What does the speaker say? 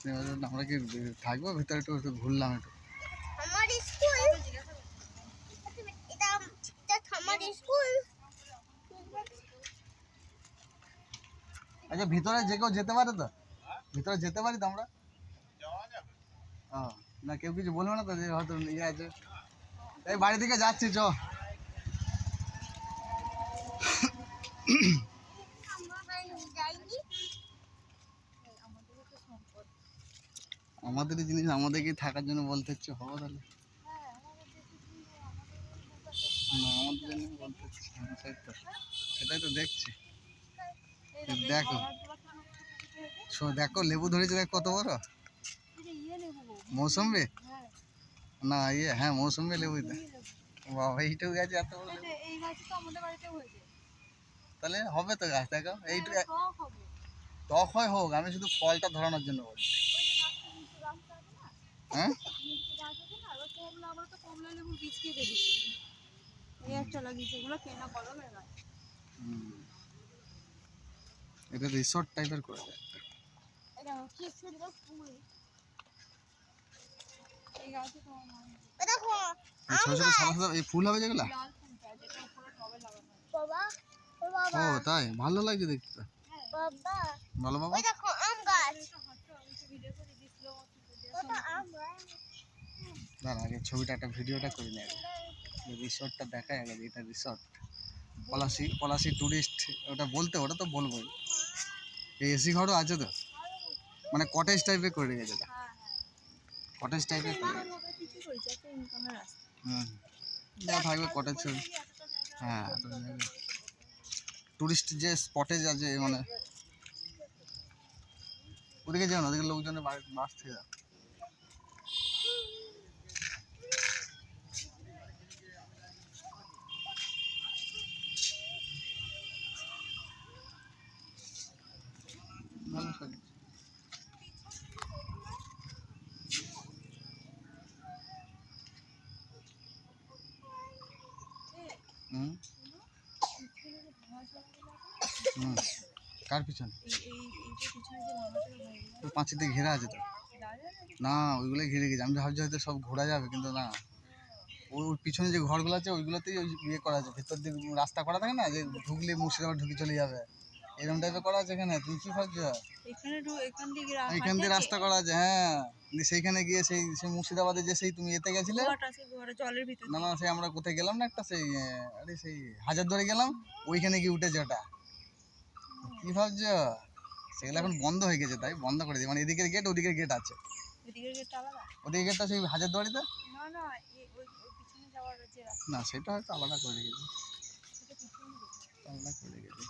আমরা কি থাকবো ভিতরে, একটু একটু ঘুরলাম একটু। আমার স্কুল এটা আমার স্কুল। আচ্ছা ভিতরে যে কেউ যেতে পারে তো? ভিতরে যেতে পারি তো আমরা? ও না, কেউ কিছু বলবে না তো যে হয়তো ইয়ে আছে? এই বাড়ি থেকে যাচ্ছি চ। আমাদেরই জিনিস আমাদেরকেই থাকার জন্য বলতে হচ্ছে, হবো তাহলে? না, আমাদের জন্য বলতে হচ্ছে, সেটাই তো দেখছি। দেখো দেখো লেবু ধরেছে, দেখ কত বড় মৌসুম্বি। না ইয়ে, হ্যাঁ মৌসুম্বি লেবুই তো। বাবা এইটুকু গাছ এত বড় লেবু। তাহলে হবে তো গাছ, দেখো এইটুকু টক হয় হোক, আমি শুধু ফলটা ধরানোর জন্য বলছি। হ্যাঁ এটা রিসর্ট টাইপের করে দেয়। ছোট ছোট সাদা সাদা এই ফুল হবে যেগুলা। ও তাই, ভালো লাগছে দেখতে। ভালো বাবা। দাঁড়া আগে ছবিটা, একটা ভিডিওটা করে নেয়, রিসর্টটা দেখায় আগে যে এটা রিসর্ট। পলাশি টুরিস্ট ওটা বলতে, ওটা তো বলবোই। এই এসি ঘরও আছে তো, মানে কটেজ টাইপের করে রেখেছে, কটেজ টাইপের করে যা থাকবে কটেজ ছবি। হ্যাঁ টুরিস্ট যে স্পটেজ আছে, মানে ওদিকে যাও না, ওদিকে লোকজনের বাস থেকে যাও। ভালো সাজিয়েছে। হুম হুম কার পিছনে? পাঁচিল দিয়ে ঘেরা আছে তো। না ওইগুলোই ঘিরে গেছে, আমি ভাবছি হয়তো সব ঘোরা যাবে, কিন্তু না, ওর পিছনে যে ঘরগুলো আছে ওইগুলোতেই ওই ইয়ে করা আছে, ভিতর দিয়ে রাস্তা করা থাকে না, যে ঢুকলে মুর্শিদাবাদ ঢুকে চলে যাবে, এরকম টাইপের করা আছে এখানে। তুমি কি ভাবছো? এখান দিয়ে রাস্তা করা আছে, হ্যাঁ সেইখানে গিয়ে সেই মুর্শিদাবাদে যে সেই তুমি এতে গেছিলে না, না সেই আমরা কোথায় গেলাম না একটা, সেই আরে সেই হাজারদুয়ারি গেলাম, ওইখানে গিয়ে উঠেছে ওটা। কি ভাবছো? সেগুলো এখন বন্ধ হয়ে গেছে, তাই বন্ধ করে দিই, মানে এদিকের গেট ওদিকের গেট আছে। ওদিকের গেটটা সেই হাজারদুয়ারিতে না, সেটা হয়তো আলাদা করে রেখেছে, আলাদা করে রেখেছে।